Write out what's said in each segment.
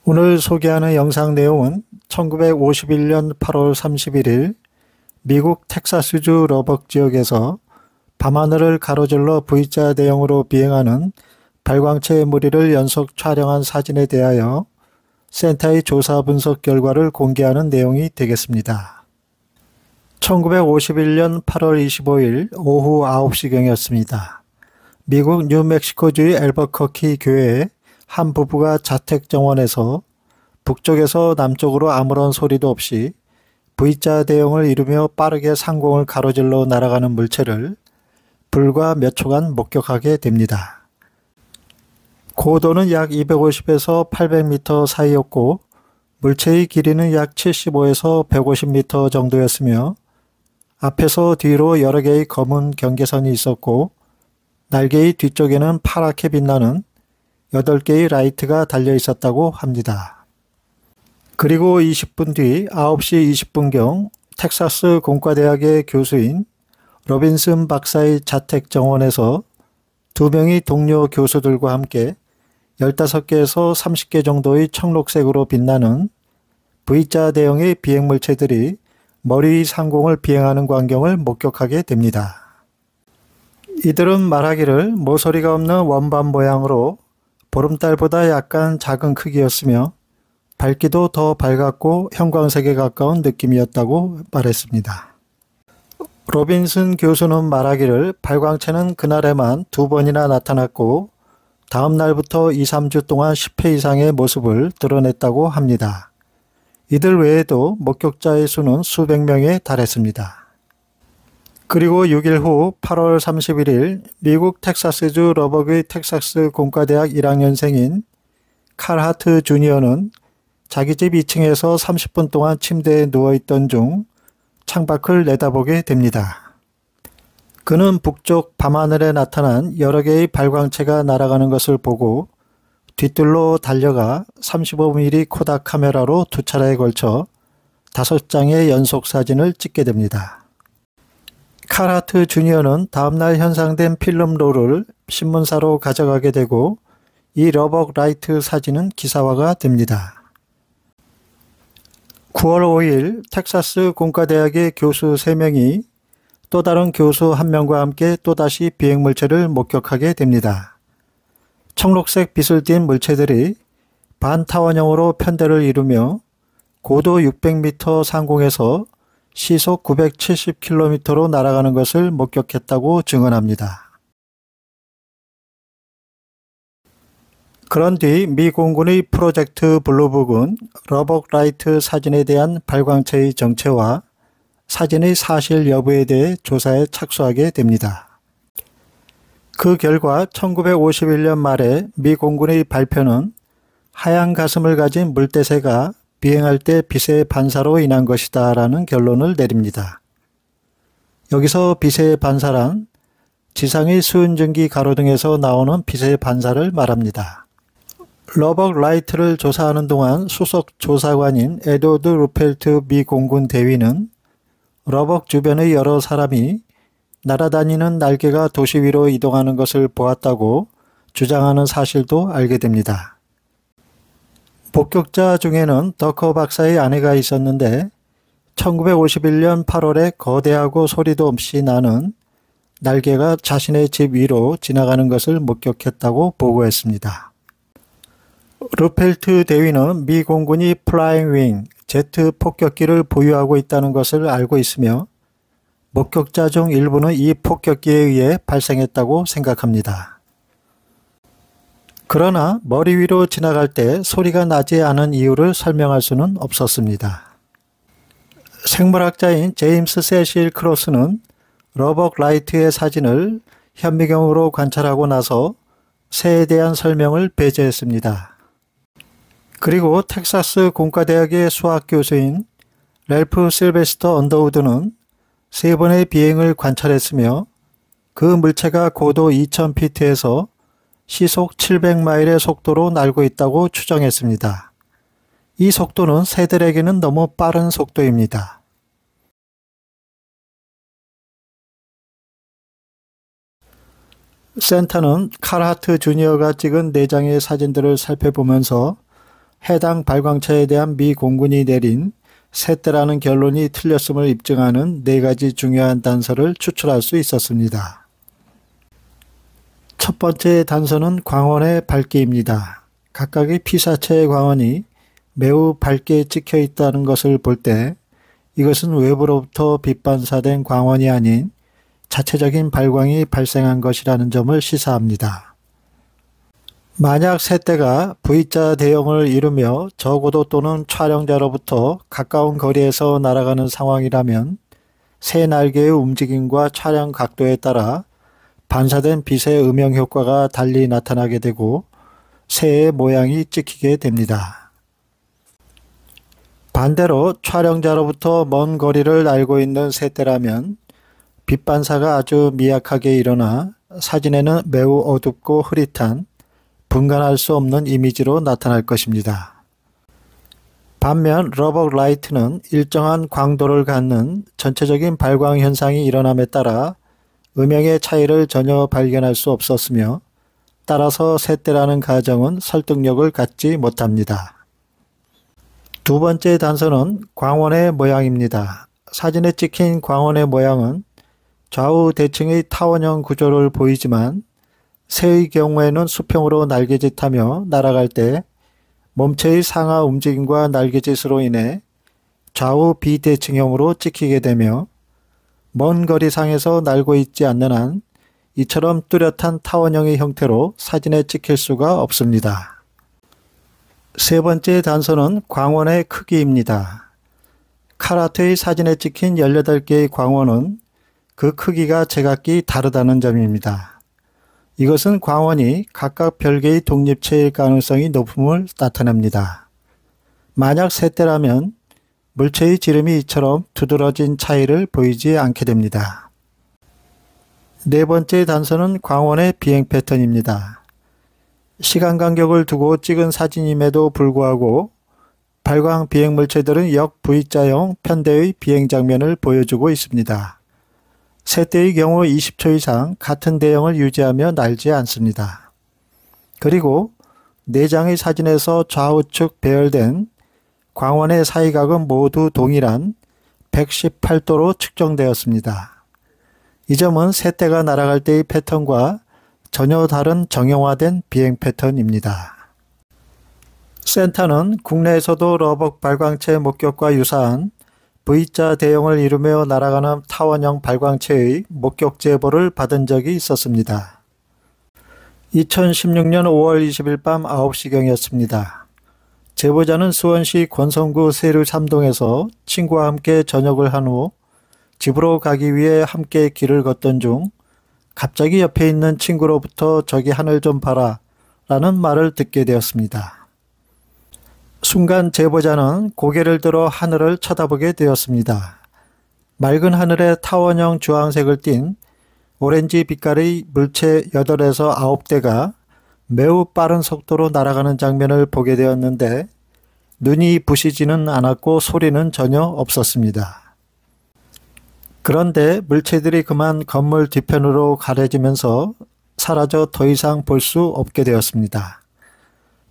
오늘 소개하는 영상 내용은 1951년 8월 31일 미국 텍사스주 러벅 지역에서 밤하늘을 가로질러 V자 대형으로 비행하는 발광체의 무리를 연속 촬영한 사진에 대하여 센터의 조사 분석 결과를 공개하는 내용이 되겠습니다. 1951년 8월 25일 오후 9시경이었습니다. 미국 뉴멕시코주의 앨버커키 교회에 한 부부가 자택 정원에서 북쪽에서 남쪽으로 아무런 소리도 없이 V자 대형을 이루며 빠르게 상공을 가로질러 날아가는 물체를 불과 몇 초간 목격하게 됩니다. 고도는 약 250에서 800m 사이였고 물체의 길이는 약 75에서 150m 정도였으며 앞에서 뒤로 여러 개의 검은 경계선이 있었고 날개의 뒤쪽에는 파랗게 빛나는 8개의 라이트가 달려 있었다고 합니다. 그리고 20분 뒤 9시 20분경 텍사스 공과대학의 교수인 로빈슨 박사의 자택 정원에서 2명의 동료 교수들과 함께 15개에서 30개 정도의 청록색으로 빛나는 V자 대형의 비행물체들이 머리 위 상공을 비행하는 광경을 목격하게 됩니다. 이들은 말하기를 모서리가 없는 원반 모양으로 보름달보다 약간 작은 크기였으며 밝기도 더 밝았고 형광색에 가까운 느낌이었다고 말했습니다. 로빈슨 교수는 말하기를 발광체는 그날에만 2번이나 나타났고 다음 날부터 2, 3주 동안 10회 이상의 모습을 드러냈다고 합니다. 이들 외에도 목격자의 수는 수백 명에 달했습니다. 그리고 6일 후 8월 31일 미국 텍사스주 러벅의 텍사스 공과대학 1학년생인 칼 하트 주니어는 자기 집 2층에서 30분 동안 침대에 누워있던 중 창밖을 내다보게 됩니다. 그는 북쪽 밤하늘에 나타난 여러 개의 발광체가 날아가는 것을 보고 뒤뜰로 달려가 35mm 코닥 카메라로 2차례에 걸쳐 5장의 연속 사진을 찍게 됩니다. 칼 하트 주니어는 다음날 현상된 필름롤을 신문사로 가져가게 되고 이 러벅 라이트 사진은 기사화가 됩니다. 9월 5일 텍사스 공과대학의 교수 3명이 또 다른 교수 1명과 함께 또다시 비행물체를 목격하게 됩니다. 청록색 빛을 띤 물체들이 반타원형으로 편대를 이루며 고도 600m 상공에서 시속 970km로 날아가는 것을 목격했다고 증언합니다. 그런 뒤 미 공군의 프로젝트 블루북은 러벅 라이트 사진에 대한 발광체의 정체와 사진의 사실 여부에 대해 조사에 착수하게 됩니다. 그 결과 1951년 말에 미 공군의 발표는 하얀 가슴을 가진 물대새가 비행할 때 빛의 반사로 인한 것이다 라는 결론을 내립니다. 여기서 빛의 반사란 지상의 수은전기 가로등에서 나오는 빛의 반사를 말합니다. 러벅 라이트를 조사하는 동안 수석 조사관인 에드워드 루펠트 미 공군 대위는 러벅 주변의 여러 사람이 날아다니는 날개가 도시 위로 이동하는 것을 보았다고 주장하는 사실도 알게 됩니다. 목격자 중에는 더커 박사의 아내가 있었는데 1951년 8월에 거대하고 소리도 없이 나는 날개가 자신의 집 위로 지나가는 것을 목격했다고 보고했습니다. 루펠트 대위는 미 공군이 플라잉 윙, 제트 폭격기를 보유하고 있다는 것을 알고 있으며 목격자 중 일부는 이 폭격기에 의해 발생했다고 생각합니다. 그러나 머리 위로 지나갈 때 소리가 나지 않은 이유를 설명할 수는 없었습니다. 생물학자인 제임스 세실 크로스는 러벅 라이트의 사진을 현미경으로 관찰하고 나서 새에 대한 설명을 배제했습니다. 그리고 텍사스 공과대학의 수학 교수인 랠프 실베스터 언더우드는 3번의 비행을 관찰했으며 그 물체가 고도 2000피트에서 시속 700마일의 속도로 날고 있다고 추정했습니다. 이 속도는 새들에게는 너무 빠른 속도입니다. 센터는 칼 하트 주니어가 찍은 4장의 사진들을 살펴보면서 해당 발광체에 대한 미 공군이 내린 새떼라는 결론이 틀렸음을 입증하는 4가지 중요한 단서를 추출할 수 있었습니다. 첫 번째 단서는 광원의 밝기입니다. 각각의 피사체의 광원이 매우 밝게 찍혀 있다는 것을 볼 때 이것은 외부로부터 빛반사된 광원이 아닌 자체적인 발광이 발생한 것이라는 점을 시사합니다. 만약 새떼가 V자 대형을 이루며 저고도 또는 촬영자로부터 가까운 거리에서 날아가는 상황이라면 새 날개의 움직임과 촬영 각도에 따라 반사된 빛의 음영 효과가 달리 나타나게 되고 새의 모양이 찍히게 됩니다. 반대로 촬영자로부터 먼 거리를 알고 있는 새떼라면 빛 반사가 아주 미약하게 일어나 사진에는 매우 어둡고 흐릿한 분간할 수 없는 이미지로 나타날 것입니다. 반면 러벅 라이트는 일정한 광도를 갖는 전체적인 발광 현상이 일어남에 따라 음영의 차이를 전혀 발견할 수 없었으며 따라서 새떼라는 가정은 설득력을 갖지 못합니다. 두 번째 단서는 광원의 모양입니다. 사진에 찍힌 광원의 모양은 좌우 대칭의 타원형 구조를 보이지만 새의 경우에는 수평으로 날개짓하며 날아갈 때 몸체의 상하 움직임과 날개짓으로 인해 좌우 비대칭형으로 찍히게 되며 먼 거리상에서 날고 있지 않는 한 이처럼 뚜렷한 타원형의 형태로 사진에 찍힐 수가 없습니다. 세 번째 단서는 광원의 크기입니다. 카라트의 사진에 찍힌 18개의 광원은 그 크기가 제각기 다르다는 점입니다. 이것은 광원이 각각 별개의 독립체일 가능성이 높음을 나타냅니다. 만약 새떼라면 물체의 지름이 이처럼 두드러진 차이를 보이지 않게 됩니다. 네 번째 단서는 광원의 비행 패턴입니다. 시간 간격을 두고 찍은 사진임에도 불구하고 발광 비행 물체들은 역 V자형 편대의 비행 장면을 보여주고 있습니다. 새떼의 경우 20초 이상 같은 대형을 유지하며 날지 않습니다. 그리고 4장의 사진에서 좌우측 배열된 광원의 사이각은 모두 동일한 118도로 측정되었습니다. 이 점은 새떼가 날아갈 때의 패턴과 전혀 다른 정형화된 비행 패턴입니다. 센터는 국내에서도 러벅 발광체 목격과 유사한 V자 대형을 이루며 날아가는 타원형 발광체의 목격 제보를 받은 적이 있었습니다. 2016년 5월 20일 밤 9시경이었습니다. 제보자는 수원시 권성구 세류 3동에서 친구와 함께 저녁을 한 후 집으로 가기 위해 함께 길을 걷던 중 갑자기 옆에 있는 친구로부터 저기 하늘 좀 봐라 라는 말을 듣게 되었습니다. 순간 제보자는 고개를 들어 하늘을 쳐다보게 되었습니다. 맑은 하늘에 타원형 주황색을 띤 오렌지 빛깔의 물체 8에서 9대가 매우 빠른 속도로 날아가는 장면을 보게 되었는데 눈이 부시지는 않았고 소리는 전혀 없었습니다. 그런데 물체들이 그만 건물 뒤편으로 가려지면서 사라져 더 이상 볼 수 없게 되었습니다.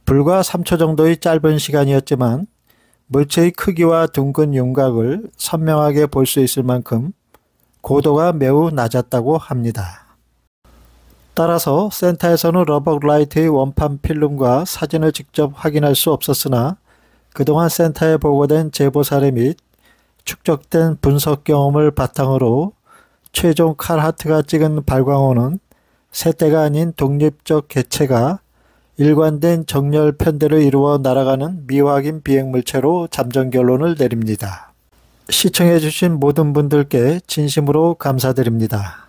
불과 3초 정도의 짧은 시간이었지만 물체의 크기와 둥근 윤곽을 선명하게 볼 수 있을 만큼 고도가 매우 낮았다고 합니다. 따라서 센터에서는 러벅 라이트의 원판 필름과 사진을 직접 확인할 수 없었으나 그동안 센터에 보고된 제보 사례 및 축적된 분석 경험을 바탕으로 최종 칼 하트가 찍은 발광호는 새떼가 아닌 독립적 개체가 일관된 정렬 편대를 이루어 날아가는 미확인 비행물체로 잠정 결론을 내립니다. 시청해 주신 모든 분들께 진심으로 감사드립니다.